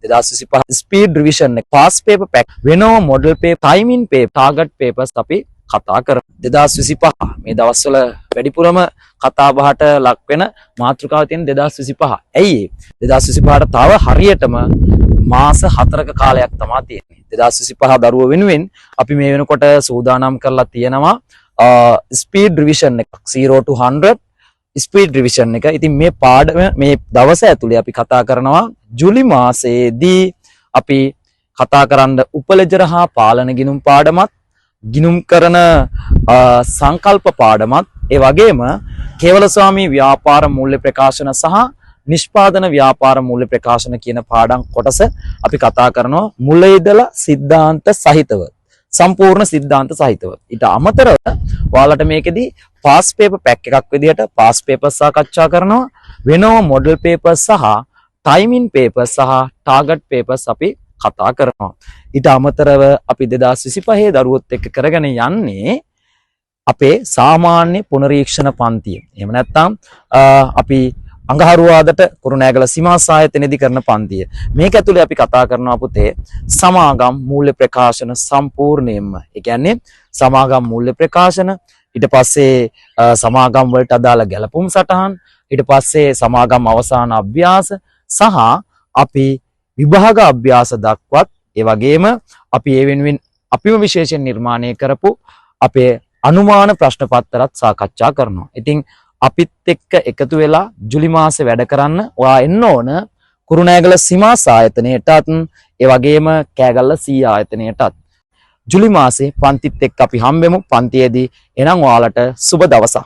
2025 speed revision එක, pass paper pack, වෙනම model paper, timing paper, target papers අපි කතා කරමු. 2025 මේ දවස්වල වැඩිපුරම කතා බහට ලක් වෙන මාතෘකාව තියෙන 2025. ඇයි ඒ 2025ට තව හරියටම මාස 4ක කාලයක් තමයි තියෙන්නේ. 2025 දරුවෝ වෙනුවෙන් අපි මේ වෙනකොට සූදානම් කරලා තියෙනවා ස්පීඩ් රිවිෂන් එක 0 to 100 ස්පීඩ් රිවිෂන් එක. ඉතින් මේ පාඩම මේ දවස ඇතුලේ අපි කතා කරනවා ජූලි මාසයේදී අපි කතා කරන්න උපලෙජර හා පාලන ගිණුම් පාඩමත්, ගිණුම් කරන සංකල්ප පාඩමත්, ඒ වගේම කේවල ස්වාමී ව්‍යාපාර මූල්‍ය ප්‍රකාශන සහ නිෂ්පාදන ව්‍යාපාර මූල්‍ය ප්‍රකාශන කියන පාඩම් කොටස අපි කතා කරනවා මුල ඉඳලා සිද්ධාන්ත සහිතව, සම්පූර්ණ සිද්ධාන්ත සහිතව. ඊට අමතරව ඔයාලට මේකෙදි පාස් පේපර් පැක් එකක් විදිහට පාස් පේපර් සාකච්ඡා කරනවා, වෙනම මොඩල් පේපර් සහ ටයිමින් පේපර් සහ ටාගට් පේපර්ස් අපි කතා කරනවා. ඊට අමතරව අපි 2025 දරුවොත් එක්ක කරගෙන යන්නේ අපේ සාමාන්‍ය පුනරීක්ෂණ පන්තිය. එහෙම නැත්නම් අපි අඟහරුවාදට කුරුණෑගල සීමා සායතනයේදී කරන පන්තිය. මේක ඇතුලේ අපි කතා කරනවා පුතේ සමාගම් මූල්‍ය ප්‍රකාශන සම්පූර්ණයෙන්ම. ඒ කියන්නේ සමාගම් මූල්‍ය ප්‍රකාශන, ඊට පස්සේ සමාගම් වලට අදාළ ගැලපුම් සටහන්, ඊට පස්සේ සමාගම් අවසාන අභ්‍යාස සහ අපි විභාග අභ්‍යාස දක්වත්, ඒ වගේම අපි ඒ වෙනුවෙන් අපිම විශේෂයෙන් නිර්මාණය කරපු අපේ අනුමාන ප්‍රශ්න පත්‍රත් සාකච්ඡා කරනවා. ඉතින් අපිත් එක්ක එකතු වෙලා ජූලි මාසේ වැඩ කරන්න ඔයා එන්න ඕන කුරුණෑගල සීමා ආයතනයටත්, ඒ වගේම කෑගල්ල සී ආයතනයටත්. ජූලි මාසේ පන්තිත් එක්ක අපි හම්බෙමු පන්තියේදී. එනම් ඔයාලට සුබ දවසක්.